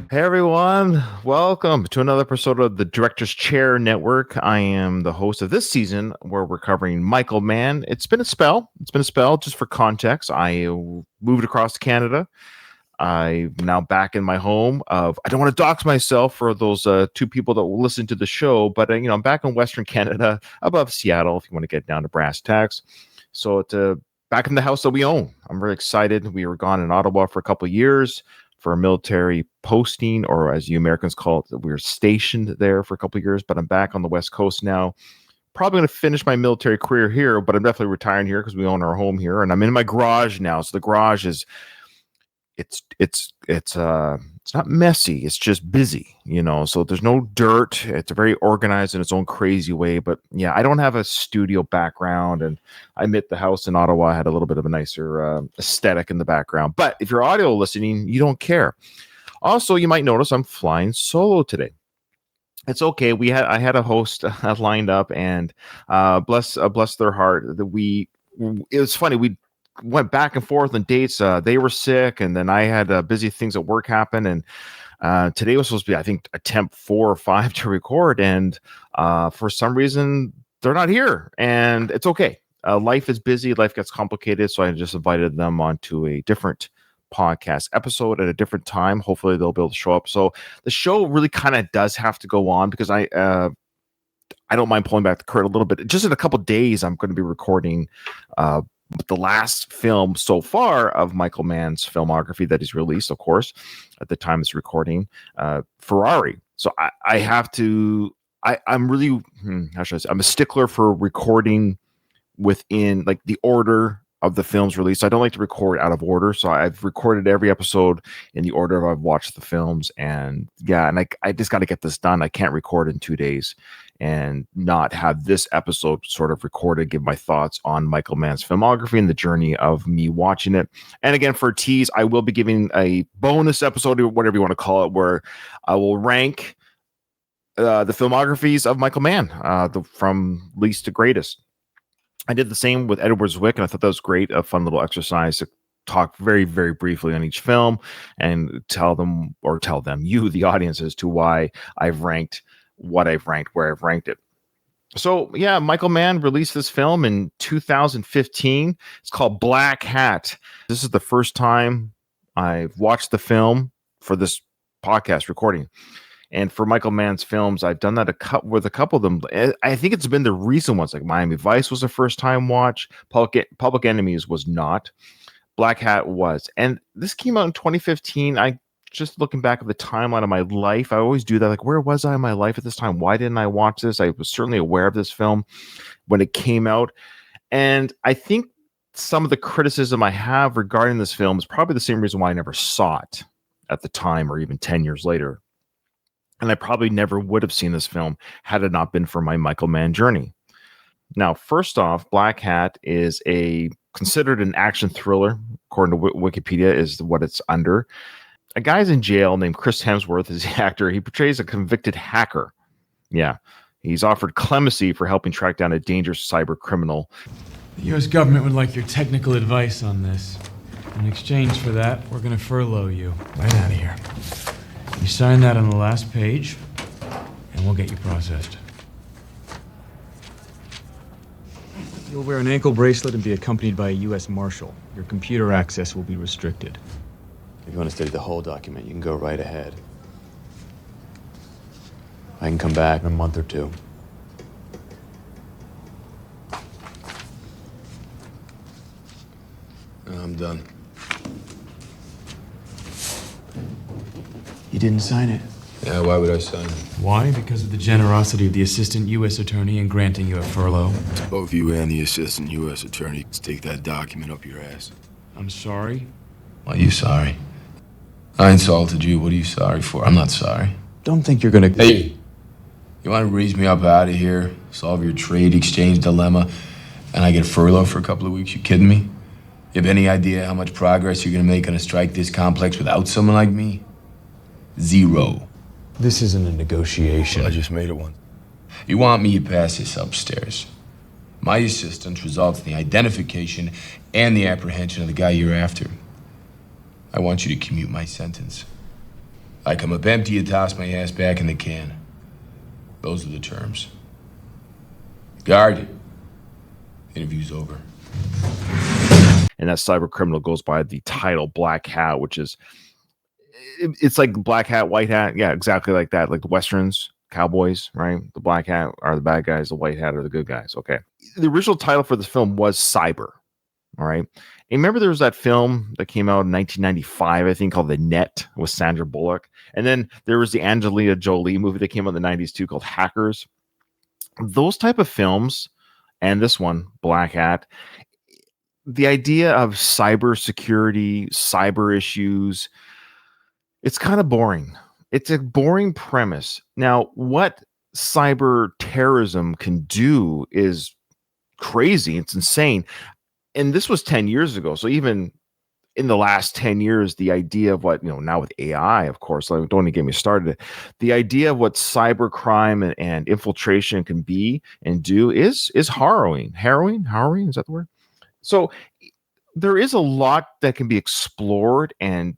Hey everyone, welcome to another episode of the Director's Chair Network. I am the host of this season where we're covering Michael Mann. It's been a spell. Just for context. I moved across to Canada. I'm now back in my home. I don't want to dox myself for those two people that will listen to the show, but I'm back in Western Canada, above Seattle, if you want to get down to brass tacks. So it's back in the house that we own. I'm very excited. We were gone in Ottawa for a couple of years for a military posting, or as you Americans call it, we were stationed there for a couple of years, but I'm back on the West Coast now. Probably going to finish my military career here, but I'm definitely retiring here because we own our home here, and I'm in my garage now. So the garage is it's not messy, it's just busy, so there's no dirt. It's very organized in its own crazy way. But yeah, I don't have a studio background, and I admit the house in Ottawa had a little bit of a nicer aesthetic in the background. But if you're audio listening, you don't care. Also, you might notice I'm flying solo today. It's okay. I had a host lined up, and bless their heart, it was funny. We went back and forth on dates. They were sick, and then I had busy things at work happen. And today was supposed to be, I think, attempt 4 or 5 to record, and for some reason they're not here, and it's okay. Life is busy. Life gets complicated, so I just invited them onto a different podcast episode at a different time. Hopefully, they'll be able to show up. So the show really kind of does have to go on because I don't mind pulling back the curtain a little bit. Just in a couple days, I'm going to be recording the last film so far of Michael Mann's filmography that he's released, of course, at the time it's recording, Ferrari. So I have to, I'm really, how should I say, I'm a stickler for recording within like the order of the films released. I don't like to record out of order. So I've recorded every episode in the order I've watched the films. And yeah, and I just got to get this done. I can't record in 2 days and not have this episode sort of recorded, give my thoughts on Michael Mann's filmography and the journey of me watching it. And again, for a tease, I will be giving a bonus episode, or whatever you want to call it, where I will rank the filmographies of Michael Mann, from least to greatest. I did the same with Edward Zwick, and I thought that was great. A fun little exercise to talk very, very briefly on each film and tell you, the audience, as to why I've ranked what I've ranked, where I've ranked it. So yeah, Michael Mann released this film in 2015. It's called Blackhat. This is the first time I've watched the film for this podcast recording. And for Michael Mann's films, I've done that with a couple of them. I think it's been the recent ones, like Miami Vice was a first time watch. Public Enemies was not. Blackhat was. And this came out in 2015. I just looking back at the timeline of my life, I always do that. Like, where was I in my life at this time? Why didn't I watch this? I was certainly aware of this film when it came out. And I think some of the criticism I have regarding this film is probably the same reason why I never saw it at the time, or even 10 years later. And I probably never would have seen this film had it not been for my Michael Mann journey. Now, first off, Blackhat is considered an action thriller, according to Wikipedia, is what it's under. A guy's in jail named Chris Hemsworth is the actor. He portrays a convicted hacker. Yeah, he's offered clemency for helping track down a dangerous cyber criminal. The U.S. government would like your technical advice on this. In exchange for that, we're going to furlough you. Right out of here. You sign that on the last page, and we'll get you processed. You'll wear an ankle bracelet and be accompanied by a U.S. Marshal. Your computer access will be restricted. If you want to study the whole document, you can go right ahead. I can come back in a month or two. I'm done. You didn't sign it. Yeah, why would I sign it? Why? Because of the generosity of the assistant U.S. attorney in granting you a furlough. Both you and the assistant U.S. attorney stick that document up your ass. I'm sorry. Why are you sorry? I insulted you. What are you sorry for? I'm not sorry. Don't think you're gonna... Hey, you want to raise me up out of here, solve your trade exchange dilemma, and I get a furlough for a couple of weeks? You kidding me? You have any idea how much progress you're gonna make on a strike this complex without someone like me? Zero. This isn't a negotiation. Well, I just made it one. You want me to pass this upstairs. My assistance results in the identification and the apprehension of the guy you're after. I want you to commute my sentence. I come up empty, you toss my ass back in the can. Those are the terms. Guard. Interview's over. And that cyber criminal goes by the title Blackhat, which is, it's like black hat, white hat. Yeah, exactly like that. Like the Westerns, cowboys, right? The black hat are the bad guys, the white hat are the good guys. Okay. The original title for this film was Cyber. All right. And remember there was that film that came out in 1995, I think, called The Net with Sandra Bullock. And then there was the Angelina Jolie movie that came out in the 90s too called Hackers. Those type of films, and this one, Blackhat, the idea of cybersecurity, cyber issues, it's kind of boring. It's a boring premise. Now, what cyber-terrorism can do is crazy. It's insane. And this was 10 years ago. So even in the last 10 years, the idea of what, now with AI, of course, like, don't even get me started. The idea of what cyber crime and infiltration can be and do is harrowing. Harrowing? Is that the word? So there is a lot that can be explored and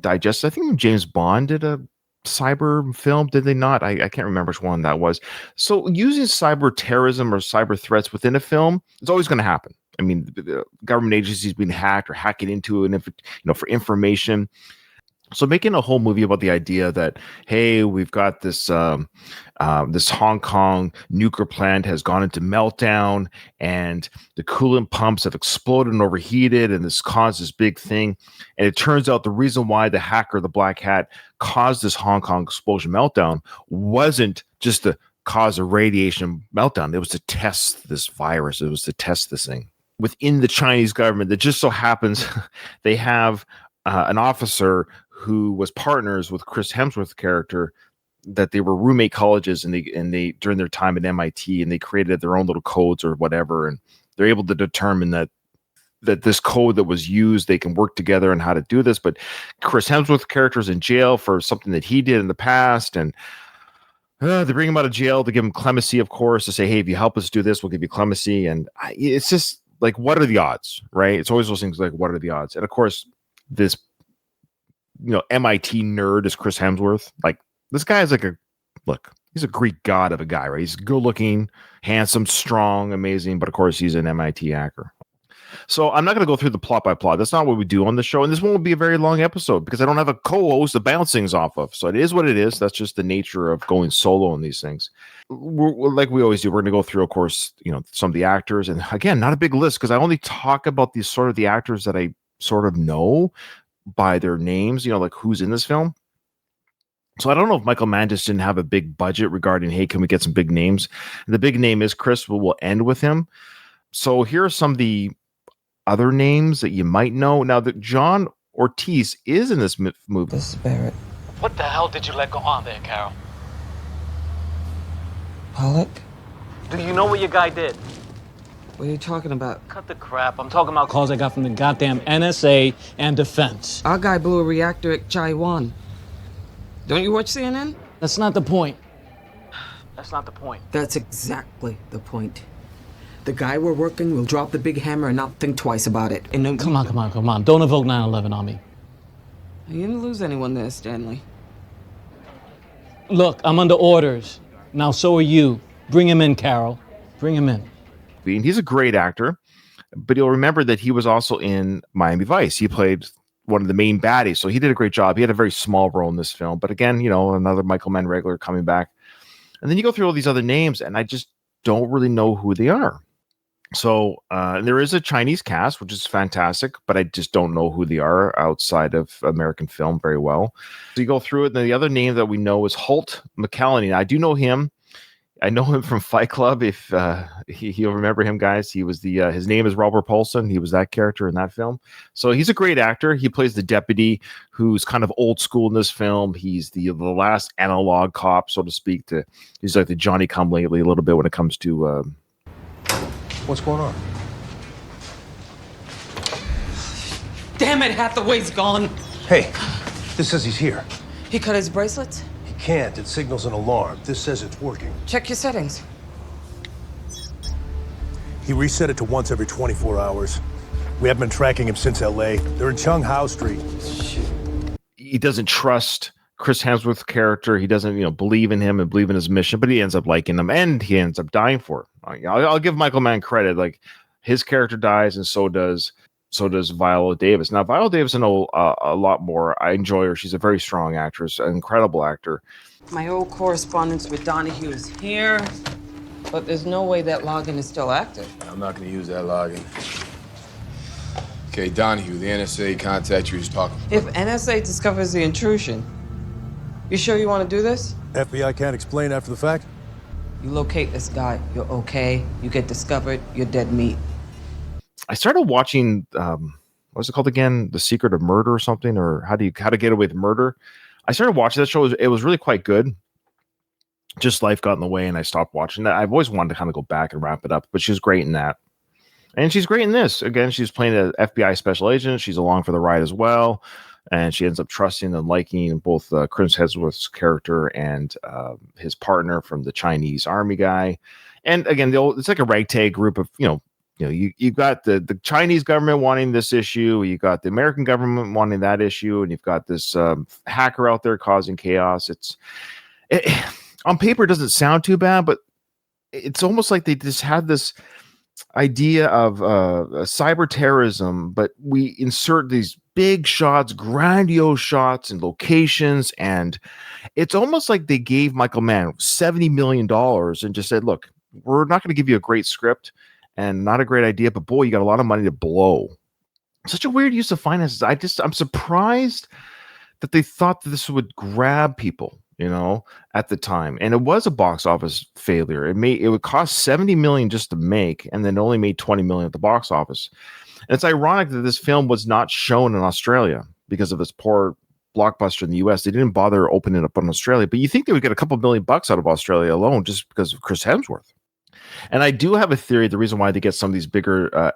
digested. I think James Bond did a cyber film, did they not? I can't remember which one that was. So using cyber terrorism or cyber threats within a film is always going to happen. I mean, the government agencies being hacked or hacking into it, for information. So making a whole movie about the idea that, hey, we've got this this Hong Kong nuclear plant has gone into meltdown and the coolant pumps have exploded and overheated and this caused this big thing. And it turns out the reason why the hacker, the Black Hat, caused this Hong Kong explosion meltdown wasn't just to cause a radiation meltdown. It was to test this virus. It was to test this thing. Within the Chinese government, that just so happens they have an officer who was partners with Chris Hemsworth character, that they were roommate colleges and they during their time at MIT, and they created their own little codes or whatever. And they're able to determine that this code that was used, they can work together on how to do this. But Chris Hemsworth character is in jail for something that he did in the past. And they bring him out of jail to give him clemency, of course, to say, hey, if you help us do this, we'll give you clemency. And it's just like, what are the odds, right? It's always those things like, what are the odds? And of course, this MIT nerd is Chris Hemsworth. Like, this guy is he's a Greek god of a guy, right? He's good looking, handsome, strong, amazing, but of course he's an MIT hacker. So I'm not going to go through the plot by plot. That's not what we do on the show. And this one will be a very long episode because I don't have a co-host to bounce things off of. So it is what it is. That's just the nature of going solo on these things. We're like we always do, we're going to go through, of course, some of the actors. And again, not a big list because I only talk about these sort of the actors that I sort of know by their names, like who's in this film. So I don't know if Michael Mann just didn't have a big budget regarding, hey, can we get some big names? And the big name is Chris. We'll end with him. So here are some of the other names that you might know. Now, that John Ortiz is in this movie. The spirit. What the hell did you let go on there, Carol? Pollock? Do you know what your guy did? What are you talking about? Cut the crap. I'm talking about calls I got from the goddamn NSA and defense. Our guy blew a reactor at Chai-Wan. Don't you watch CNN? That's not the point. That's not the point. That's exactly the point. The guy we're working will drop the big hammer and not think twice about it. And then, Come on. Don't evoke 9/11 on me. You didn't lose anyone there, Stanley. Look, I'm under orders. Now so are you. Bring him in, Carol. Bring him in. And he's a great actor, but you'll remember that he was also in Miami Vice. He played one of the main baddies, so he did a great job. He had a very small role in this film, but again, another Michael Mann regular coming back. And then you go through all these other names, and I just don't really know who they are. So there is a Chinese cast, which is fantastic, but I just don't know who they are outside of American film very well. So you go through it, and then the other name that we know is Holt McCallany. I do know him. I know him from Fight Club. If you'll remember him, guys, he was his name is Robert Paulson. He was that character in that film. So he's a great actor. He plays the deputy who's kind of old school in this film. He's the last analog cop, so to speak. He's like the Johnny come lately a little bit when it comes to. What's going on? Damn it, Hathaway's gone. Hey, this says he's here. He cut his bracelets? He can't. It signals an alarm. This says it's working. Check your settings. He reset it to once every 24 hours. We haven't been tracking him since LA. They're in Chung Hao Street. He doesn't trust Chris Hemsworth's character, he doesn't, believe in him and believe in his mission, but he ends up liking him and he ends up dying for it. I'll give Michael Mann credit. Like, his character dies, and so does Viola Davis. Now, Viola Davis, I know a lot more. I enjoy her. She's a very strong actress, an incredible actor. My old correspondence with Donahue is here, but there's no way that login is still active. I'm not going to use that login. Okay, Donahue, the NSA contact you was talking about. If NSA discovers the intrusion, you sure you want to do this? FBI can't explain after the fact? You locate this guy, you're okay. You get discovered, you're dead meat. I started watching, what's it called again? The Secret of Murder or something, or how to get away with murder. I started watching that show. It was really quite good. Just life got in the way, and I stopped watching that. I've always wanted to kind of go back and wrap it up, but she was great in that. And she's great in this. Again, she's playing an FBI special agent. She's along for the ride as well. And she ends up trusting and liking both Chris Hemsworth's character and his partner from the Chinese army guy. And again, it's like a ragtag group of, you've got the Chinese government wanting this issue. You got the American government wanting that issue. And you've got this hacker out there causing chaos. On paper, it doesn't sound too bad, but it's almost like they just had this idea of cyber-terrorism, but we insert these big shots, grandiose shots and locations, and it's almost like they gave Michael Mann $70 million and just said, look, we're not going to give you a great script and not a great idea, but boy, you got a lot of money to blow. Such a weird use of finances. I'm surprised that they thought that this would grab people, at the time. And it was a box office failure. It would cost $70 million just to make, and then only made $20 million at the box office. And it's ironic that this film was not shown in Australia because of its poor blockbuster in the US. They didn't bother opening it up in Australia, but you think they would get a couple $1 million out of Australia alone just because of Chris Hemsworth. And I do have a theory. The reason why they get some of these bigger,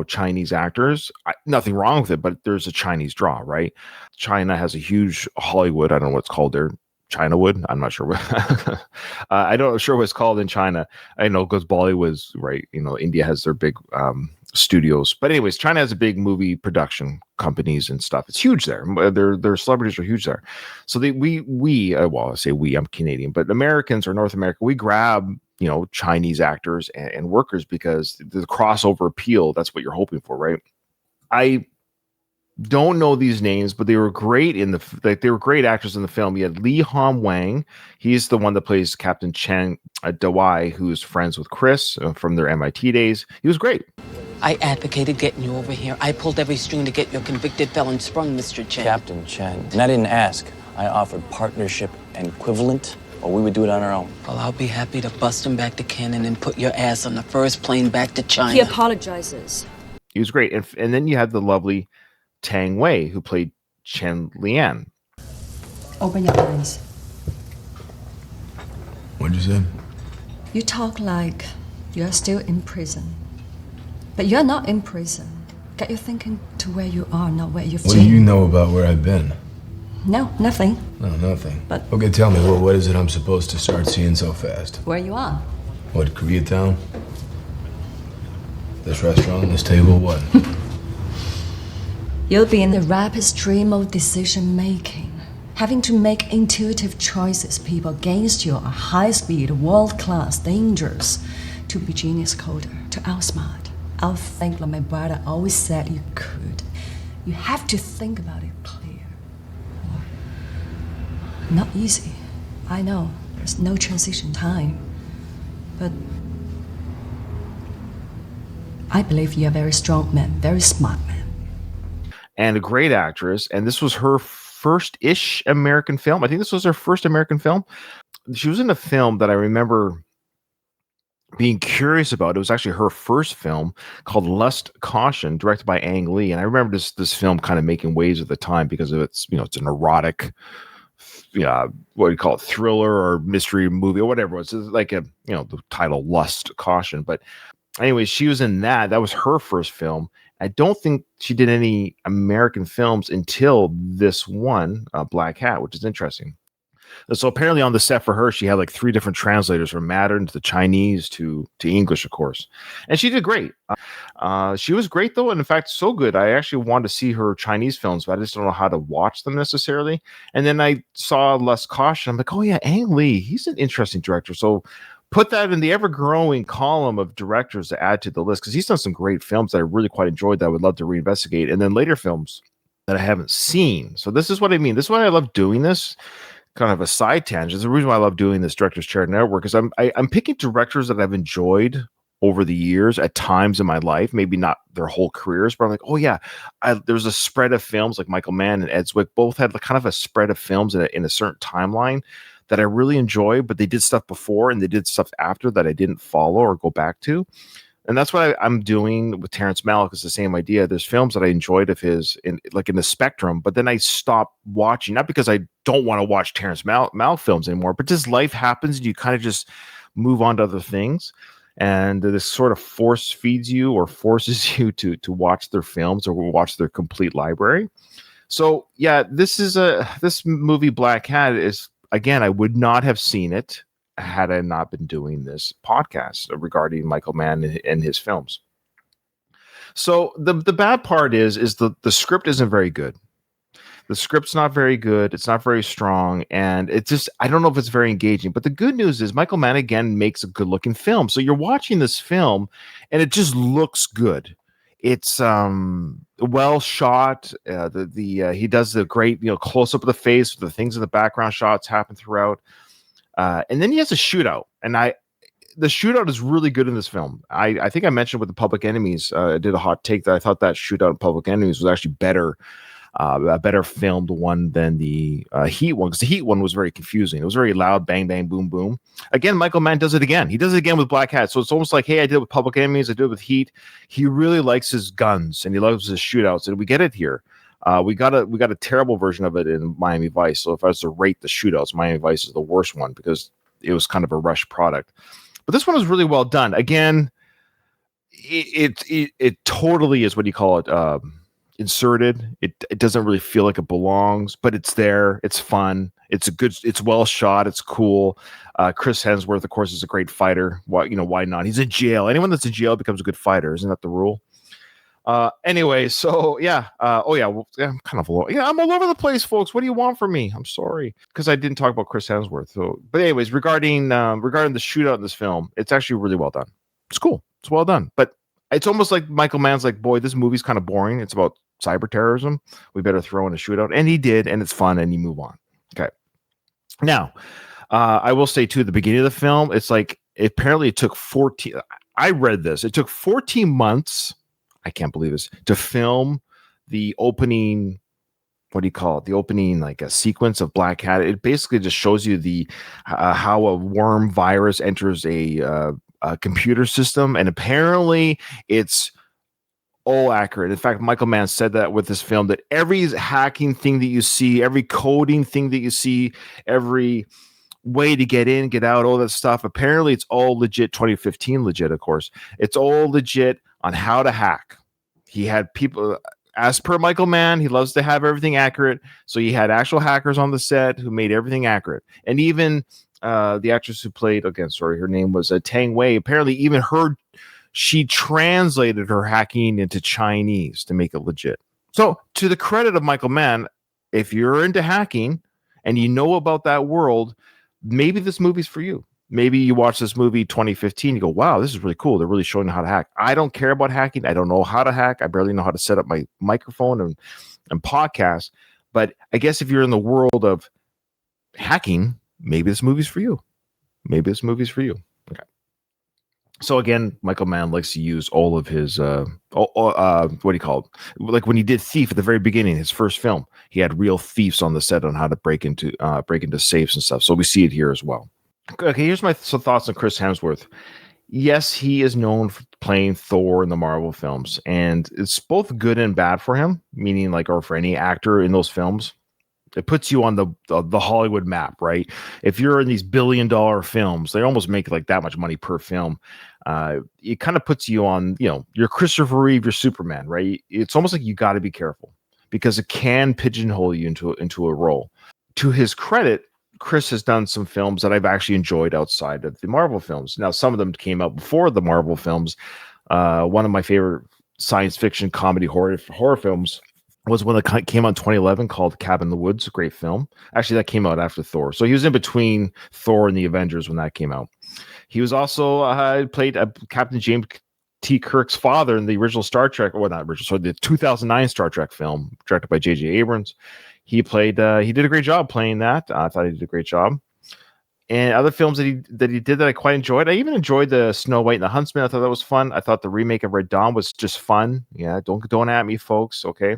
Chinese actors, nothing wrong with it, but there's a Chinese draw, right? China has a huge Hollywood. I don't know what it's called there. Chinawood. I'm not sure what I don't sure what it's called in China. I know because Bollywood's right. India has their big studios. But anyways, China has a big movie production companies and stuff. It's huge there. Their celebrities are huge there. So I say we, I'm Canadian, but Americans or North America, we grab, Chinese actors and workers because the crossover appeal, that's what you're hoping for, right? I don't know these names, but they were great they were great actors in the film. You had Leehom Wang. He's the one that plays Captain Chen Dawai, who's friends with Chris from their MIT days. He was great. I advocated getting you over here. I pulled every string to get your convicted felon sprung, Mr. Chen. Captain Chen. And I didn't ask. I offered partnership and equivalent, or we would do it on our own. Well, I'll be happy to bust him back to Cannon and put your ass on the first plane back to China. He apologizes. He was great. And then you had the lovely Tang Wei, who played Chen Lian. Open your eyes. What'd you say? You talk like you're still in prison. But you're not in prison. Get your thinking to where you are, not where you've been. What do you know about where I've been? No, nothing. No, nothing. But okay, tell me, what is it I'm supposed to start seeing so fast? where you are. What, Koreatown? This restaurant, this table, what? You'll be in the rapid stream of decision making, having to make intuitive choices. People against you are high speed, world class, dangerous. To be genius coder, to outsmart, outthink like my brother always said you could. You have to think about it clear. Not easy. I know there's no transition time, but I believe you're a very strong man, very smart man. And a great actress. And this was her first-ish American film. I think this was her first American film. She was in a film that I remember being curious about. It was actually her first film called Lust, Caution, directed by Ang Lee. And I remember this film kind of making waves at the time because of its, it's an erotic, what do you call it, thriller or mystery movie or whatever it was. It's like the title Lust, Caution. But anyway, she was in that. That was her first film. I don't think she did any American films until this one, Blackhat, which is interesting. And so apparently on the set for her, she had like 3 different translators from Mandarin to Chinese to English, of course. And she did great. She was great, though. And in fact, so good. I actually wanted to see her Chinese films, but I just don't know how to watch them necessarily. And then I saw Less Caution. I'm like, oh, yeah, Ang Lee. He's an interesting director. So put that in the ever-growing column of directors to add to the list, because he's done some great films that I really quite enjoyed that I would love to reinvestigate. And then later films that I haven't seen. So this is what I mean. This is why I love doing this. Kind of a side tangent. It's the reason why I love doing this Director's Chair Network is I'm picking directors that I've enjoyed over the years at times in my life, maybe not their whole careers, but I'm like, oh yeah, there's a spread of films like Michael Mann and Ed Zwick both had kind of a spread of films in a certain timeline that I really enjoy, but they did stuff before and they did stuff after that I didn't follow or go back to. And that's what I'm doing with Terrence Malick. It's the same idea. There's films that I enjoyed of his in the spectrum, but then I stopped watching, not because I don't want to watch Terrence Malick films anymore, but just life happens and you kind of just move on to other things. And this sort of force feeds you or forces you to watch their films or watch their complete library. So yeah, this movie Blackhat is, again, I would not have seen it had I not been doing this podcast regarding Michael Mann and his films. So the bad part is the script isn't very good. The script's not very good. It's not very strong. And it's just, I don't know if it's very engaging. But the good news is Michael Mann, again, makes a good looking film. So you're watching this film and it just looks good. It's well shot. He does the great, close up of the face. The things in the background shots happen throughout. And then he has a shootout, and the shootout is really good in this film. I think I mentioned with the Public Enemies, I did a hot take that I thought that shootout in Public Enemies was actually a better filmed one than the Heat one, because the Heat one was very confusing. It was very loud, bang, bang, boom, boom. Again, Michael Mann does it again. He does it again with Blackhat. So it's almost like, hey, I did it with Public Enemies, I did it with Heat. He really likes his guns and he loves his shootouts, and we get it here. We got a terrible version of it in Miami Vice. So if I was to rate the shootouts, Miami Vice is the worst one because it was kind of a rush product. But this one was really well done. Again, it totally is what you call it, inserted. It doesn't really feel like it belongs, but it's there. It's fun. It's well shot. It's cool. Chris Hemsworth, of course, is a great fighter. Why not? He's in jail. Anyone that's in jail becomes a good fighter. Isn't that the rule? Anyway, so yeah. I'm kind of I'm all over the place, folks. What do you want from me? I'm sorry because I didn't talk about Chris Hemsworth. So, but anyways, regarding the shootout in this film, it's actually really well done. It's cool. It's well done. But it's almost like Michael Mann's like, boy, this movie's kind of boring. It's about cyber-terrorism. We better throw in a shootout, and he did, and it's fun, and you move on. Okay. Now, I will say too, the beginning of the film, it's like apparently it took 14. I read this. It took 14 months. I can't believe this, to film the opening, what do you call it? The opening, like a sequence of Blackhat. It basically just shows you the how a worm virus enters a computer system, and apparently it's all accurate. In fact, Michael Mann said that with this film, that every hacking thing that you see, every coding thing that you see, every way to get in, get out, all that stuff, apparently it's all legit. 2015 legit, of course. It's all legit on how to hack. He had people, as per Michael Mann, he loves to have everything accurate. So he had actual hackers on the set who made everything accurate. And even the actress who played, her name was Tang Wei. Apparently even she translated her hacking into Chinese to make it legit. So to the credit of Michael Mann, if you're into hacking and you know about that world, maybe this movie's for you. Maybe you watch this movie 2015, you go, wow, this is really cool. They're really showing how to hack. I don't care about hacking. I don't know how to hack. I barely know how to set up my microphone and podcast. But I guess if you're in the world of hacking, maybe this movie's for you. Maybe this movie's for you. Okay. So again, Michael Mann likes to use all of his, what do you call it? Like when he did Thief at the very beginning, his first film, he had real thieves on the set on how to break into safes and stuff. So we see it here as well. Okay, here's my thoughts on Chris Hemsworth. Yes, he is known for playing Thor in the Marvel films, and it's both good and bad for him, meaning like, or for any actor in those films. It puts you on the Hollywood map, right? If you're in these billion-dollar films, they almost make like that much money per film. It kind of puts you on, you're Christopher Reeve, you're Superman, right? It's almost like you got to be careful because it can pigeonhole you into a role. To his credit, Chris has done some films that I've actually enjoyed outside of the Marvel films. Now, some of them came out before the Marvel films. One of my favorite science fiction comedy horror films was one that came out in 2011 called Cabin in the Woods. A great film. Actually, that came out after Thor. So he was in between Thor and the Avengers when that came out. He was also played Captain James T. Kirk's father in the original Star Trek, or not original, sorry, the 2009 Star Trek film directed by J.J. Abrams. He did a great job playing that. I thought he did a great job. And other films that he did that I quite enjoyed. I even enjoyed the Snow White and the Huntsman. I thought that was fun. I thought the remake of Red Dawn was just fun. Yeah, don't at me, folks. Okay.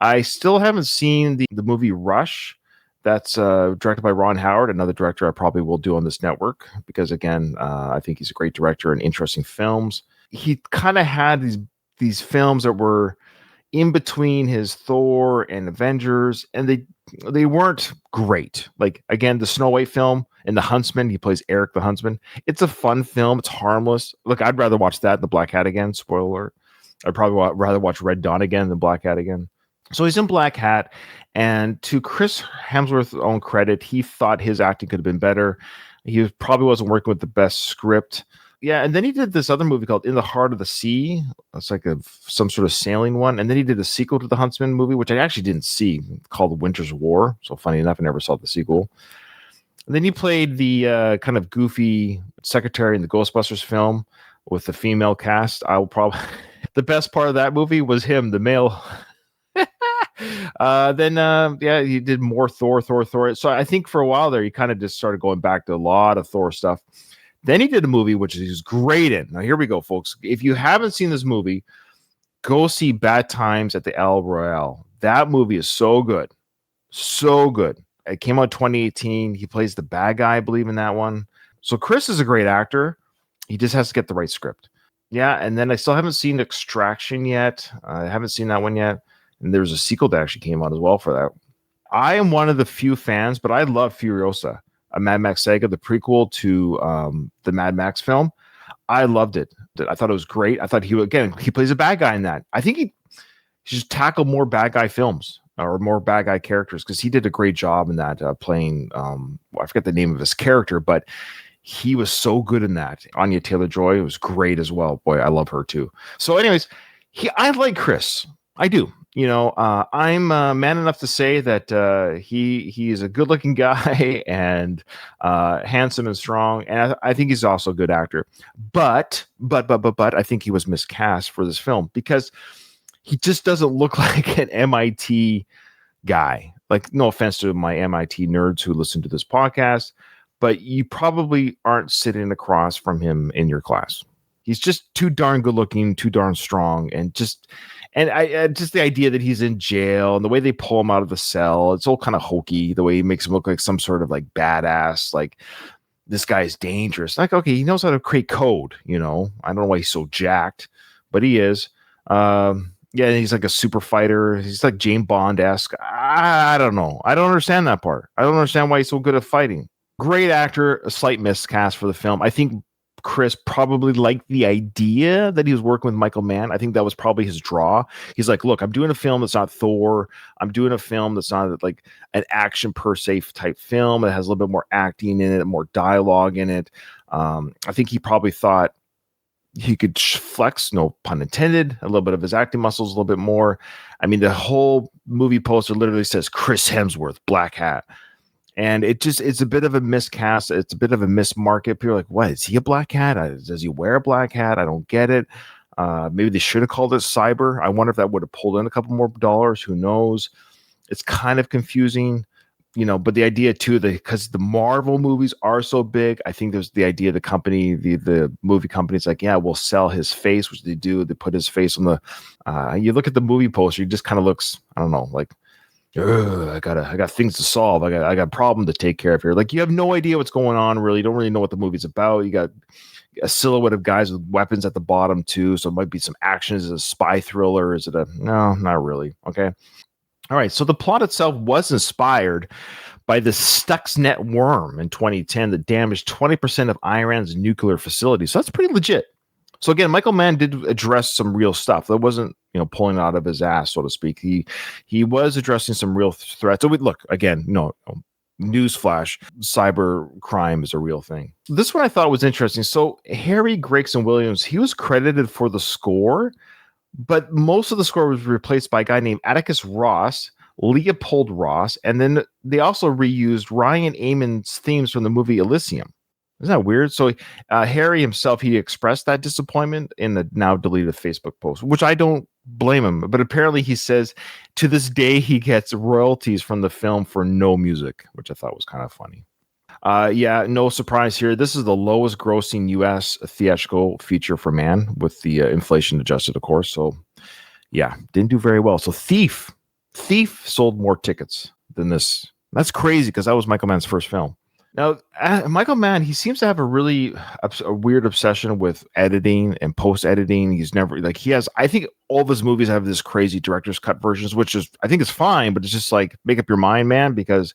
I still haven't seen the movie Rush. That's directed by Ron Howard, another director I probably will do on this network because, again, I think he's a great director and interesting films. He kind of had these films that were in between his Thor and Avengers, and they weren't great. Like, again, the Snow White film and the Huntsman, he plays Eric the Huntsman. It's a fun film. It's harmless. Look, I'd rather watch that than Blackhat again. Spoiler alert. I'd probably rather watch Red Dawn again than Blackhat again. So he's in Blackhat, and to Chris Hemsworth's own credit, he thought his acting could have been better. He probably wasn't working with the best script. Yeah, and then he did this other movie called In the Heart of the Sea. It's like some sort of sailing one. And then he did a sequel to the Huntsman movie, which I actually didn't see, called Winter's War. So funny enough, I never saw the sequel. And then he played the kind of goofy secretary in the Ghostbusters film with the female cast. I will probably the best part of that movie was him, the male. Then he did more Thor. So I think for a while there, he kind of just started going back to a lot of Thor stuff. Then he did a movie which he's great in. Now here we go, folks. If you haven't seen this movie, go see Bad Times at the El Royale. That movie is so good. So good. It came out 2018. He plays the bad guy, I believe, in that one. So Chris is a great actor. He just has to get the right script. Yeah, and then I still haven't seen Extraction yet. I haven't seen that one yet. And there's a sequel that actually came out as well for that. I am one of the few fans, but I love Furiosa, a Mad Max saga, the prequel to the Mad Max film. I loved it. I thought it was great. I thought he plays a bad guy in that. I think he should tackle more bad guy films or more bad guy characters because he did a great job in that playing. I forget the name of his character, but he was so good in that. Anya Taylor-Joy was great as well. Boy, I love her too. So anyways, I like Chris. I do. You know, I'm man enough to say that he is a good-looking guy and handsome and strong, and I think he's also a good actor. But I think he was miscast for this film because he just doesn't look like an MIT guy. Like, no offense to my MIT nerds who listen to this podcast, but you probably aren't sitting across from him in your class. He's just too darn good-looking, too darn strong, and just the idea that he's in jail and the way they pull him out of the cell, it's all kind of hokey. The way he makes him look like some sort of like badass, like this guy's dangerous. Like, okay, he knows how to create code. You know, I don't know why he's so jacked, but he is. Yeah, he's like a super fighter. He's like James Bond-esque. I don't know. I don't understand that part. I don't understand why he's so good at fighting. Great actor, a slight miscast for the film. I think Chris probably liked the idea that he was working with Michael Mann. I think that was probably his draw. He's like, look, I'm doing a film that's not Thor. I'm doing a film that's not like an action per se type film. It has a little bit more acting in it, more dialogue in it. I think he probably thought he could flex, no pun intended, a little bit of his acting muscles, a little bit more. I mean, the whole movie poster literally says Chris Hemsworth, Blackhat. And it's a bit of a miscast. It's a bit of a mismarket. People are like, what? Is he a black hat? Does he wear a black hat? I don't get it. Maybe they should have called it cyber. I wonder if that would have pulled in a couple more dollars. Who knows? It's kind of confusing, you know, but the idea too, because the Marvel movies are so big, I think there's the idea the company, the movie company's like, yeah, we'll sell his face, which they do. They put his face on the, you look at the movie poster, it just kind of looks, I don't know, like, I got things to solve. I got a problem to take care of here. Like, you have no idea what's going on. Really, you don't really know what the movie's about. You got a silhouette of guys with weapons at the bottom too. So it might be some action. Is it a spy thriller? Is it no, not really. Okay. All right. So the plot itself was inspired by the Stuxnet worm in 2010 that damaged 20% of Iran's nuclear facilities. So that's pretty legit. So again, Michael Mann did address some real stuff. That wasn't, pulling it out of his ass, so to speak. He was addressing some real threats. So look, again, newsflash, cyber crime is a real thing. This one I thought was interesting. So Harry Gregson Williams, he was credited for the score, but most of the score was replaced by a guy named Atticus Ross, Leopold Ross, and then they also reused Ryan Eamon's themes from the movie Elysium. Isn't that weird? So Harry himself, he expressed that disappointment in the now deleted Facebook post, which I don't blame him. But apparently he says to this day he gets royalties from the film for no music, which I thought was kind of funny. Yeah, no surprise here. This is the lowest grossing U.S. theatrical feature for Mann with the inflation adjusted, of course. So yeah, didn't do very well. So Thief sold more tickets than this. That's crazy because that was Michael Mann's first film. Now, Michael Mann, he seems to have a weird obsession with editing and post-editing. He's never I think all of his movies have this crazy director's cut versions, which is, I think is fine, but it's just like, make up your mind, man, because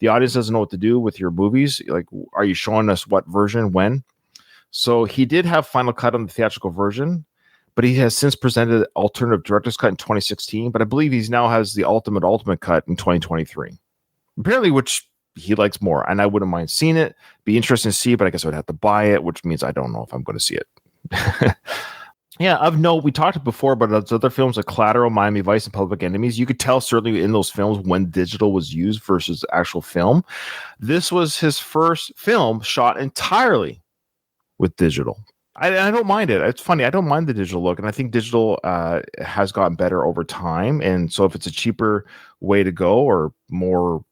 the audience doesn't know what to do with your movies. Like, are you showing us what version, when? So he did have final cut on the theatrical version, but he has since presented alternative director's cut in 2016, but I believe he now has the ultimate cut in 2023. Apparently, which he likes more, and I wouldn't mind seeing it. Be interesting to see, but I guess I would have to buy it, which means I don't know if I'm going to see it. Yeah, of note, we talked before about those other films like Collateral, Miami Vice, and Public Enemies. You could tell certainly in those films when digital was used versus actual film. This was his first film shot entirely with digital. I don't mind it. It's funny. I don't mind the digital look, and I think digital has gotten better over time. And so if it's a cheaper way to go or more,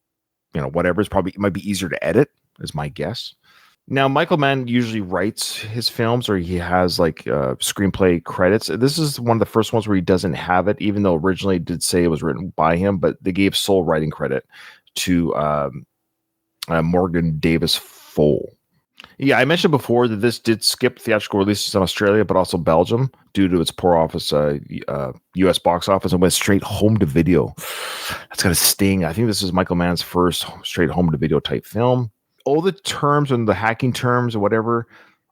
whatever, it might be easier to edit, is my guess. Now, Michael Mann usually writes his films, or he has screenplay credits. This is one of the first ones where he doesn't have it, even though originally it did say it was written by him, but they gave sole writing credit to Morgan Davis Fole. Yeah, I mentioned before that this did skip theatrical releases in Australia, but also Belgium due to its poor U.S. box office, and went straight home to video. That's got to sting. I think this is Michael Mann's first straight home to video type film. All the terms and the hacking terms or whatever,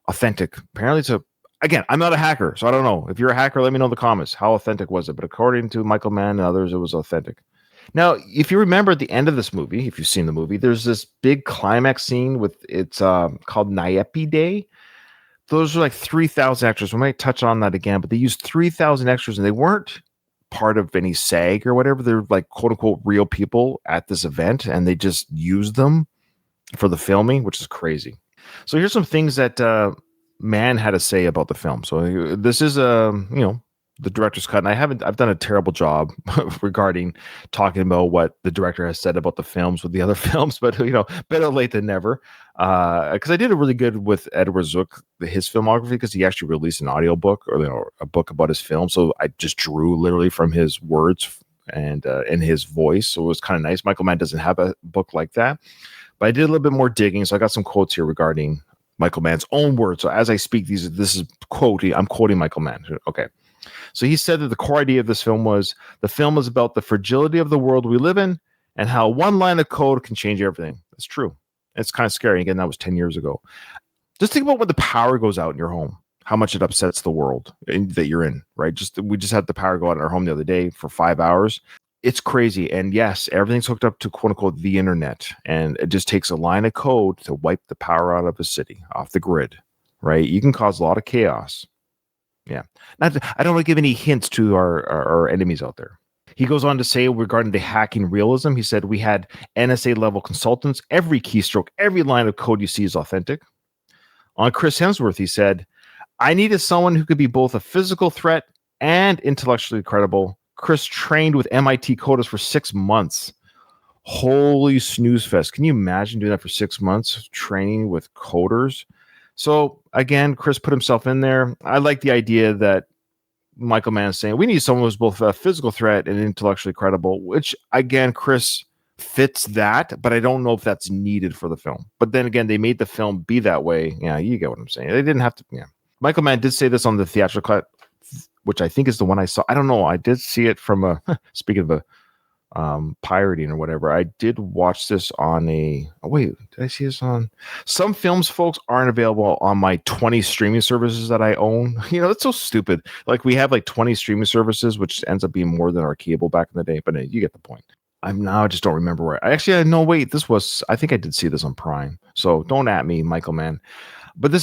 authentic. Apparently again, I'm not a hacker, so I don't know. If you're a hacker, let me know in the comments. How authentic was it? But according to Michael Mann and others, it was authentic. Now, if you remember at the end of this movie, if you've seen the movie, there's this big climax scene it's called Naepi Day. Those are like 3,000 extras. We might touch on that again, but they used 3,000 extras, and they weren't part of any SAG or whatever. They're like quote unquote real people at this event, and they just used them for the filming, which is crazy. So here's some things that Mann had to say about the film. So this is the director's cut, and I've done a terrible job regarding talking about what the director has said about the films with the other films, but better late than never. Because I did a really good with Edward Zook, his filmography, because he actually released an audiobook or a book about his film. So I just drew literally from his words and in his voice. So it was kind of nice. Michael Mann doesn't have a book like that, but I did a little bit more digging. So I got some quotes here regarding Michael Mann's own words. So as I speak, I'm quoting Michael Mann. Okay. So he said that the core idea of this film was the film is about the fragility of the world we live in and how one line of code can change everything. That's true. It's kind of scary. Again, that was 10 years ago. Just think about when the power goes out in your home, how much it upsets the world that you're in, right? We just had the power go out in our home the other day for 5 hours. It's crazy. And yes, everything's hooked up to quote unquote the internet. And it just takes a line of code to wipe the power out of a city off the grid, right? You can cause a lot of chaos. Yeah. I don't want to give any hints to our enemies out there. He goes on to say regarding the hacking realism, he said, we had NSA level consultants. Every keystroke, every line of code you see is authentic. On Chris Hemsworth, he said, I needed someone who could be both a physical threat and intellectually credible. Chris trained with MIT coders for 6 months. Holy snooze fest. Can you imagine doing that for 6 months, training with coders? So again, Chris put himself in there. I like the idea that Michael Mann is saying we need someone who's both a physical threat and intellectually credible, which again, Chris fits that, but I don't know if that's needed for the film. But then again, they made the film be that way. Yeah, you get what I'm saying. They didn't have to. Yeah. Michael Mann did say this on the theatrical cut, which I think is the one I saw. I don't know. I did see it from speaking of a pirating or whatever. I did watch this on did I see this on some films? Folks aren't available on my 20 streaming services that I own. That's so stupid. Like we have like 20 streaming services, which ends up being more than our cable back in the day, but you get the point. I just don't remember where. Actually, no, wait, I think I did see this on Prime. So don't at me, Michael Mann. But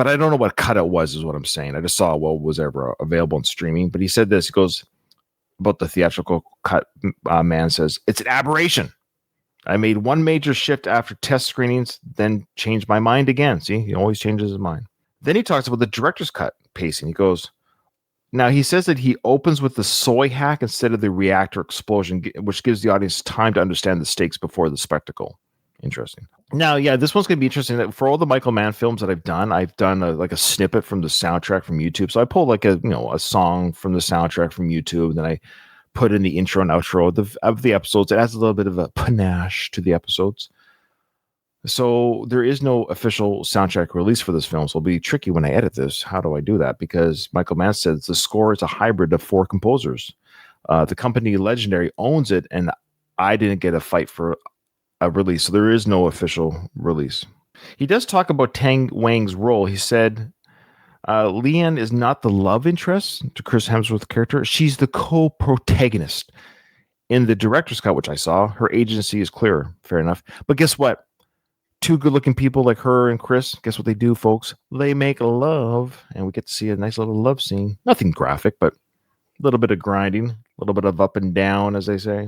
I don't know what cut it was, is what I'm saying. I just saw what was ever available in streaming. But he said this. He goes about the theatrical cut. Man says, it's an aberration. I made one major shift after test screenings, then changed my mind again. See, he always changes his mind. Then he talks about the director's cut pacing. He goes, now he says that he opens with the soy hack instead of the reactor explosion, which gives the audience time to understand the stakes before the spectacle. Interesting. Now, yeah, this one's going to be interesting. For all the Michael Mann films that I've done a snippet from the soundtrack from YouTube. So I pull like a song from the soundtrack from YouTube, and then I put in the intro and outro of the episodes. It adds a little bit of a panache to the episodes. So there is no official soundtrack release for this film. So it'll be tricky when I edit this. How do I do that? Because Michael Mann says the score is a hybrid of 4 composers. The company Legendary owns it, and I didn't get a fight for a release. So there is no official release. He does talk about Tang Wang's role. He said, Leanne is not the love interest to Chris Hemsworth's character. She's the co-protagonist. In the director's cut, which I saw, her agency is clearer. Fair enough. But guess what? 2 good-looking people like her and Chris, guess what they do, folks? They make love, and we get to see a nice little love scene. Nothing graphic, but a little bit of grinding, a little bit of up and down, as they say.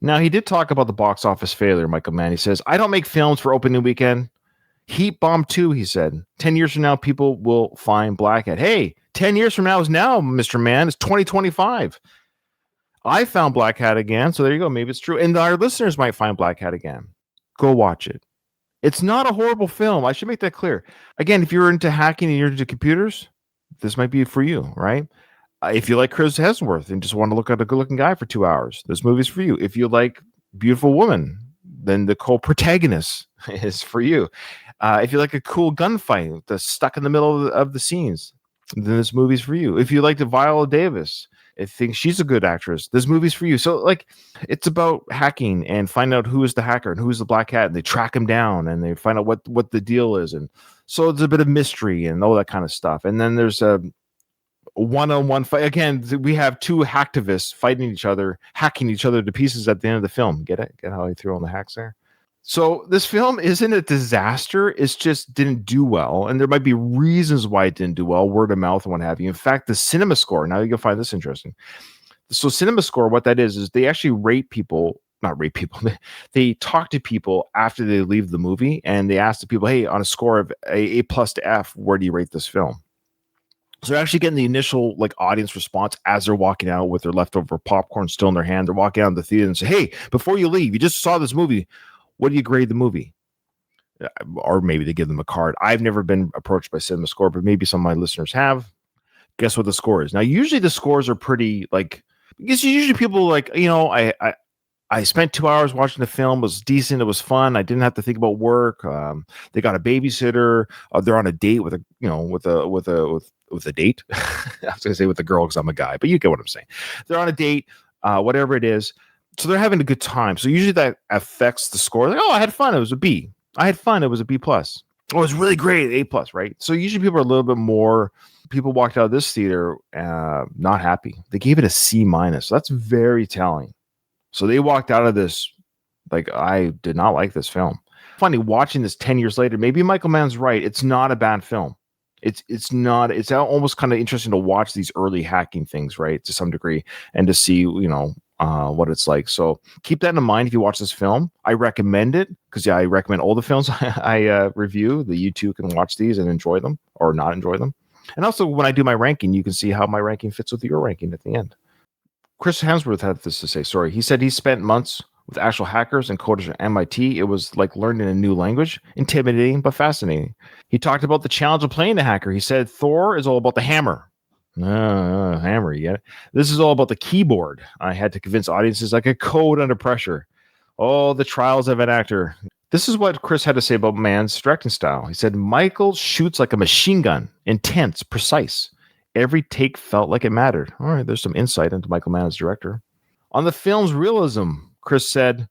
Now, he did talk about the box office failure, Michael Mann. He says, I don't make films for opening weekend. Heat Bomb 2, he said. 10 years from now, people will find Blackhat. Hey, 10 years from now is now, Mr. Mann. It's 2025. I found Blackhat again, so there you go. Maybe it's true. And our listeners might find Blackhat again. Go watch it. It's not a horrible film. I should make that clear. Again, if you're into hacking and you're into computers, this might be for you, right? If you like Chris Hemsworth and just want to look at a good-looking guy for 2 hours, this movie's for you. If you like beautiful woman, then the co-protagonist is for you. If you like a cool gunfight that's stuck in the middle of the scenes, then this movie's for you. If you like the Viola Davis, I think she's a good actress, this movie's for you. So, like, it's about hacking and find out who is the hacker and who is the Blackhat, and they track him down and they find out what the deal is. And so it's a bit of mystery and all that kind of stuff. And then there's a one-on-one fight. Again, we have 2 hacktivists fighting each other, hacking each other to pieces at the end of the film. Get it? Get how I threw on the hacks there? So this film isn't a disaster. It's just didn't do well. And there might be reasons why it didn't do well, word of mouth and what have you. In fact, the cinema score, now you'll find this interesting. So cinema score, what that is they actually not rate people. They talk to people after they leave the movie, and they ask the people, hey, on a score of A+ to F, where do you rate this film? So they're actually getting the initial audience response as they're walking out with their leftover popcorn still in their hand. They're walking out of the theater and say, hey, before you leave, you just saw this movie. What do you grade the movie? Or maybe they give them a card. I've never been approached by Cinema Score, but maybe some of my listeners have. Guess what the score is? Now, usually the scores are pretty because usually people I spent 2 hours watching the film. It was decent. It was fun. I didn't have to think about work. They got a babysitter. They're on a date with a date. I was going to say with a girl because I'm a guy, but you get what I'm saying. They're on a date, whatever it is. So they're having a good time. So usually that affects the score. Like, oh, I had fun. It was a B. I had fun. It was a B+. Oh, it was really great. A+, right? So usually people are a little bit more. People walked out of this theater not happy. They gave it a C-. So that's very telling. So they walked out of this like, I did not like this film. Funny, watching this 10 years later, maybe Michael Mann's right. It's not a bad film. It's not. It's almost kind of interesting to watch these early hacking things, right, to some degree, and to see, what it's like. So keep that in mind if you watch this film. I recommend it because I recommend all the films I review. That you too can watch these and enjoy them or not enjoy them. And also when I do my ranking, you can see how my ranking fits with your ranking at the end. Chris Hemsworth had this to say. Sorry, he said he spent months with actual hackers and coders at MIT. It was like learning a new language, intimidating but fascinating. He talked about the challenge of playing the hacker. He said Thor is all about the hammer. Hammer, you get it? This is all about the keyboard. I had to convince audiences I could code under pressure. Oh, the trials of an actor. This is what Chris had to say about Mann's directing style. He said, Michael shoots like a machine gun, intense, precise. Every take felt like it mattered. All right, there's some insight into Michael Mann as director. On the film's realism, Chris said,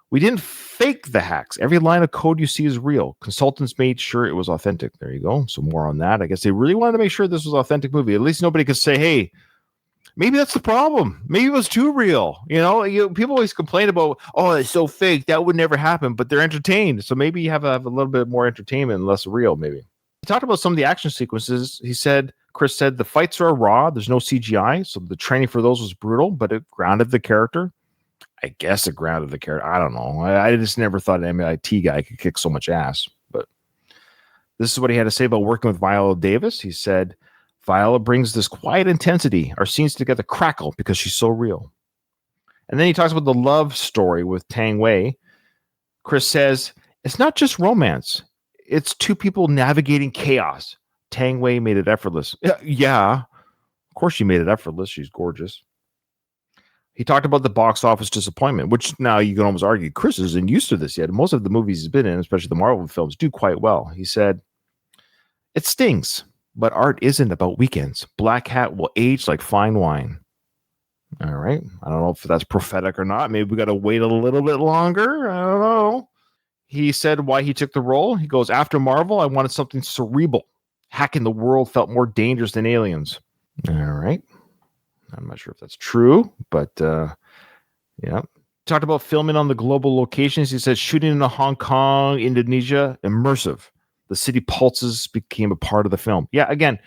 we didn't fake the hacks. Every line of code you see is real. Consultants made sure it was authentic. There you go. So more on that. I guess they really wanted to make sure this was an authentic movie. At least nobody could say, hey, Maybe that's the problem. Maybe it was too real. People always complain about, oh, it's so fake. That would never happen, but they're entertained. So maybe you have a little bit more entertainment and less real, maybe. He talked about some of the action sequences. Chris said the fights are raw. There's no CGI. So the training for those was brutal, but it grounded the character. I guess it grounded the character. I don't know. I just never thought an MIT guy could kick so much ass. But this is what he had to say about working with Viola Davis. He said, Viola brings this quiet intensity. Our scenes together crackle because she's so real. And then he talks about the love story with Tang Wei. Chris says, it's not just romance. It's two people navigating chaos. Tang Wei made it effortless. Yeah, of course she made it effortless. She's gorgeous. He talked about the box office disappointment, which now you can almost argue Chris isn't used to this yet. Most of the movies he's been in, especially the Marvel films, do quite well. He said, it stings. But art isn't about weekends. Blackhat will age like fine wine. All right. I don't know if that's prophetic or not. Maybe we got to wait a little bit longer. I don't know. He said why he took the role. He goes, after Marvel, I wanted something cerebral. Hacking the world felt more dangerous than aliens. All right. I'm not sure if that's true, but yeah. Talked about filming on the global locations. He said shooting in Hong Kong, Indonesia, immersive. The city pulses became a part of the film. Yeah, again,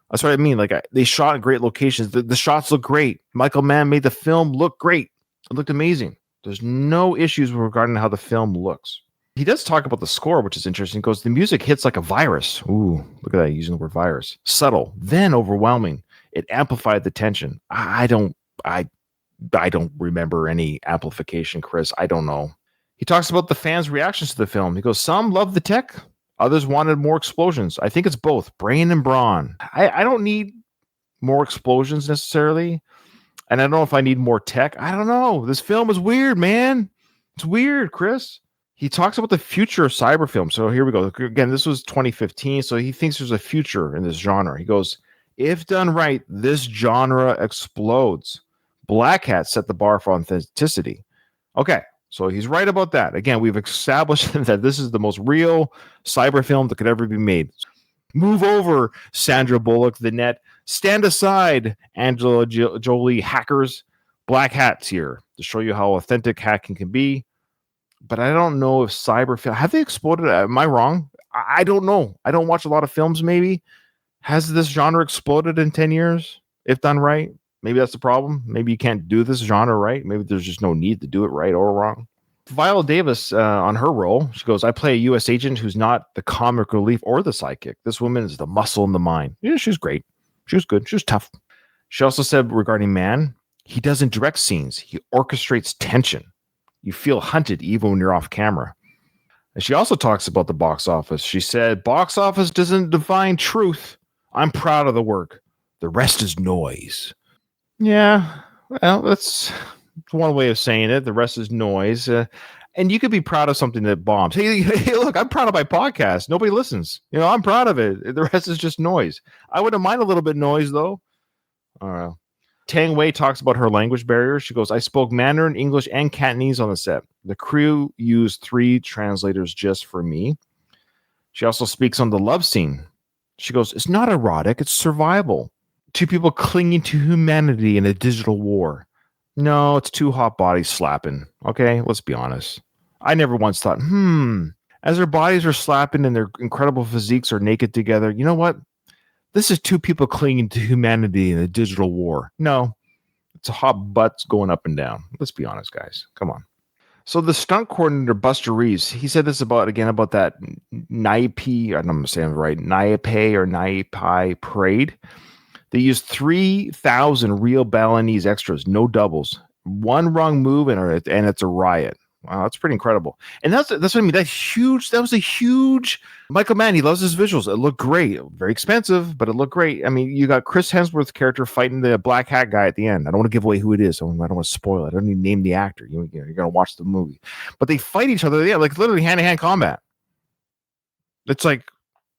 that's what I mean. Like they shot in great locations. The shots look great. Michael Mann made the film look great. It looked amazing. There's no issues regarding how the film looks. He does talk about the score, which is interesting. He goes, the music hits like a virus. Ooh, look at that, using the word virus. Subtle, then overwhelming. It amplified the tension. I don't remember any amplification, Chris. I don't know. He talks about the fans' reactions to the film. He goes, some love the tech. Others wanted more explosions. I think it's both brain and brawn. I don't need more explosions necessarily. And I don't know if I need more tech. I don't know. This film is weird, man. It's weird, Chris. He talks about the future of cyber film. So here we go. Again, this was 2015. So he thinks there's a future in this genre. He goes, if done right, this genre explodes. Blackhat set the bar for authenticity. Okay. So he's right about that. Again, we've established that this is the most real cyber film that could ever be made. Move over, Sandra Bullock, the net. Stand aside, Angela Jolie, hackers. Blackhat's here to show you how authentic hacking can be. But I don't know if cyber film... Have they exploded? Am I wrong? I don't know. I don't watch a lot of films, maybe. Has this genre exploded in 10 years, if done right? Maybe that's the problem. Maybe you can't do this genre right. Maybe there's just no need to do it right or wrong. Viola Davis, on her role, she goes, I play a U.S. agent who's not the comic relief or the sidekick. This woman is the muscle in the mind. Yeah, she's great. She was good. She was tough. She also said regarding Mann, he doesn't direct scenes. He orchestrates tension. You feel hunted even when you're off camera. And she also talks about the box office. She said, box office doesn't define truth. I'm proud of the work. The rest is noise. Yeah, well, that's one way of saying it. The rest is noise. And you could be proud of something that bombs. Hey, look, I'm proud of my podcast. Nobody listens. I'm proud of it. The rest is just noise. I wouldn't mind a little bit noise, though. Tang Wei talks about her language barriers. She goes, I spoke Mandarin, English, and Cantonese on the set. The crew used 3 translators just for me. She also speaks on the love scene. She goes, it's not erotic. It's survival. 2 people clinging to humanity in a digital war. No, it's 2 hot bodies slapping. Okay, let's be honest. I never once thought, as their bodies are slapping and their incredible physiques are naked together, you know what? This is 2 people clinging to humanity in a digital war. No, it's a hot butts going up and down. Let's be honest, guys. Come on. So the stunt coordinator, Buster Reeves, he said this about that Naipe, I don't know if I'm saying it right, Naipe or Naipai parade. They used 3,000 real Balinese extras, no doubles. One wrong move and it's a riot. Wow, that's pretty incredible. And that's what I mean. That was a huge Michael Mann. He loves his visuals. It looked great. Very expensive, but it looked great. I mean, you got Chris Hemsworth's character fighting the black hat guy at the end. I don't want to give away who it is. So I don't want to spoil it. I don't even name the actor. You're going to watch the movie. But they fight each other. Yeah, like literally hand-to-hand combat. It's like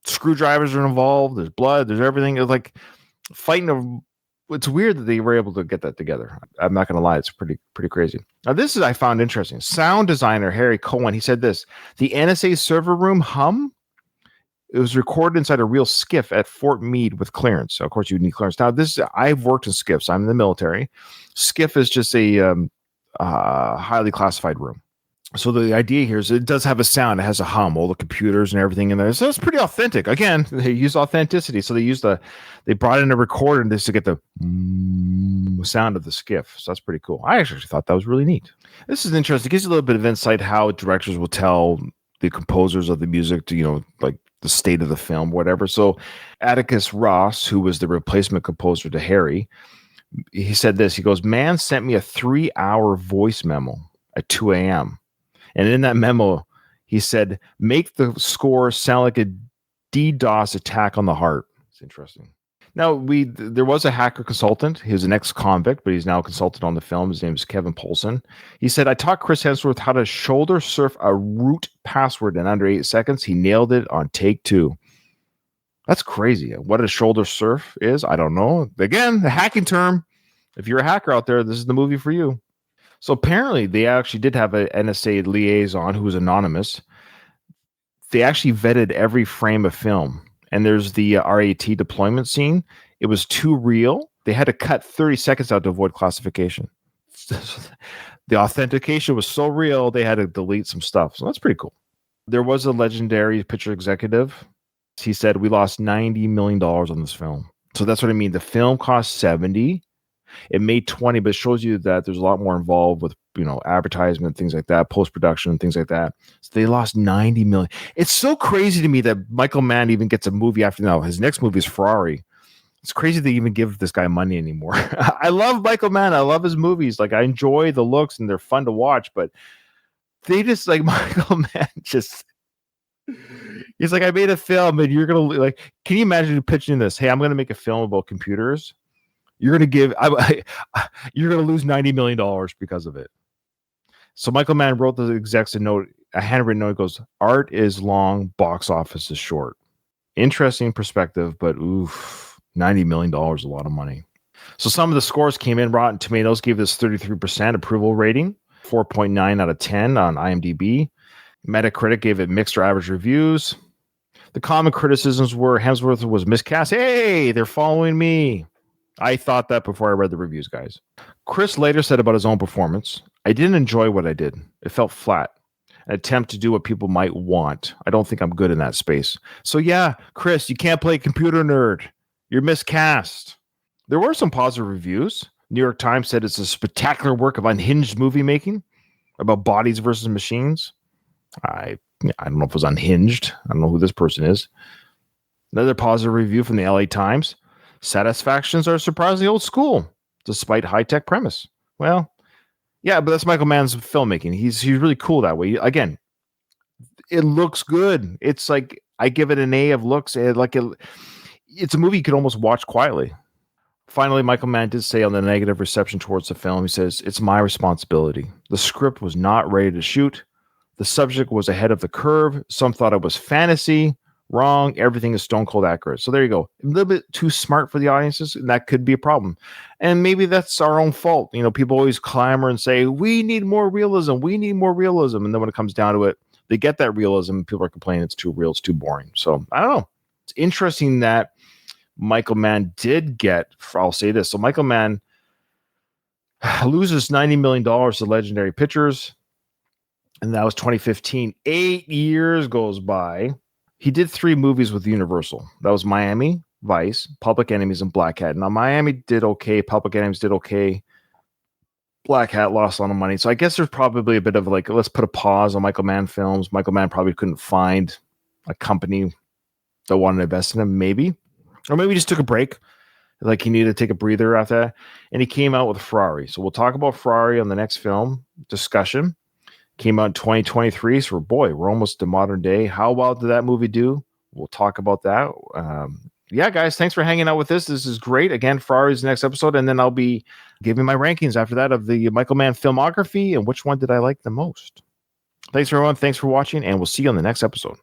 screwdrivers are involved. There's blood. There's everything. It's like fighting. It's weird that they were able to get that together. I'm not going to lie. It's pretty crazy. Now, this is I found interesting. Sound designer Harry Cohen, he said this. The NSA server room hum It was recorded inside a real skiff at Fort Meade with clearance. So of course, you need clearance. Now, I've worked in skiffs. I'm in the military. Skiff is just a highly classified room. So the idea here is it does have a sound. It has a hum, all the computers and everything in there. So it's pretty authentic. Again, they use authenticity. So they brought in a recorder just to get the sound of the skiff. So that's pretty cool. I actually thought that was really neat. This is interesting. It gives you a little bit of insight how directors will tell the composers of the music to, like the state of the film, whatever. So Atticus Ross, who was the replacement composer to Harry, he said this. He goes, "Man sent me a 3-hour voice memo at 2 a.m. And in that memo, he said, make the score sound like a DDoS attack on the heart." It's interesting. Now, there was a hacker consultant. He was an ex-convict, but he's now a consultant on the film. His name is Kevin Poulsen. He said, "I taught Chris Hemsworth how to shoulder surf a root password in under 8 seconds. He nailed it on take 2. That's crazy. What a shoulder surf is, I don't know. Again, the hacking term. If you're a hacker out there, this is the movie for you. So apparently they actually did have an NSA liaison who was anonymous. They actually vetted every frame of film. And there's the RAT deployment scene. It was too real. They had to cut 30 seconds out to avoid classification. The authentication was so real, they had to delete some stuff. So that's pretty cool. There was a legendary picture executive. He said, "We lost $90 million on this film." So that's what I mean. The film cost 70. It made 20, but it shows you that there's a lot more involved with, advertisement, things like that, post-production, things like that. So they lost 90 million. It's so crazy to me that Michael Mann even gets a movie after now. His next movie is Ferrari. It's crazy they even give this guy money anymore. I love Michael Mann. I love his movies. Like, I enjoy the looks and they're fun to watch, but they just Michael Mann just, he's like, "I made a film and you're going to can you imagine pitching this? Hey, I'm going to make a film about computers. You're going to you're going to lose $90 million because of it." So Michael Mann wrote the execs a handwritten note. It goes, "Art is long, box office is short." Interesting perspective, but oof, $90 million is a lot of money. So some of the scores came in. Rotten Tomatoes gave this 33% approval rating, 4.9 out of 10 on IMDb. Metacritic gave it mixed or average reviews. The common criticisms were Hemsworth was miscast. Hey, they're following me. I thought that before I read the reviews, guys. Chris later said about his own performance, "I didn't enjoy what I did. It felt flat. An attempt to do what people might want. I don't think I'm good in that space." So yeah, Chris, you can't play computer nerd. You're miscast. There were some positive reviews. New York Times said it's a spectacular work of unhinged movie making about bodies versus machines. I don't know if it was unhinged. I don't know who this person is. Another positive review from the LA Times. Satisfactions are surprisingly old school, despite high-tech premise. Well, yeah, but that's Michael Mann's filmmaking. He's really cool that way. Again, it looks good. It's like, I give it an A of looks. It's a movie you could almost watch quietly. Finally, Michael Mann did say on the negative reception towards the film, he says, "It's my responsibility. The script was not ready to shoot. The subject was ahead of the curve. Some thought it was fantasy. Wrong. Everything is stone cold accurate." So there you go. A little bit too smart for the audiences, and that could be a problem. And maybe that's our own fault. People always clamor and say, "We need more realism. We need more realism." And then when it comes down to it, they get that realism. And people are complaining it's too real. It's too boring. So I don't know. It's interesting that Michael Mann did get, I'll say this. So Michael Mann loses $90 million to Legendary Pictures. And that was 2015. 8 years goes by. He did 3 movies with Universal. That was Miami, Vice, Public Enemies, and Blackhat. Now, Miami did okay. Public Enemies did okay. Blackhat lost a lot of money. So I guess there's probably a bit of let's put a pause on Michael Mann films. Michael Mann probably couldn't find a company that wanted to invest in him, maybe. Or maybe he just took a break. He needed to take a breather after that. And he came out with Ferrari. So we'll talk about Ferrari on the next film discussion. Came out in 2023, so we're almost to modern day. How well did that movie do? We'll talk about that. Yeah, guys, thanks for hanging out with us. This is great. Again, Ferrari's the next episode, and then I'll be giving my rankings after that of the Michael Mann filmography and which one did I like the most. Thanks, everyone. Thanks for watching, and we'll see you on the next episode.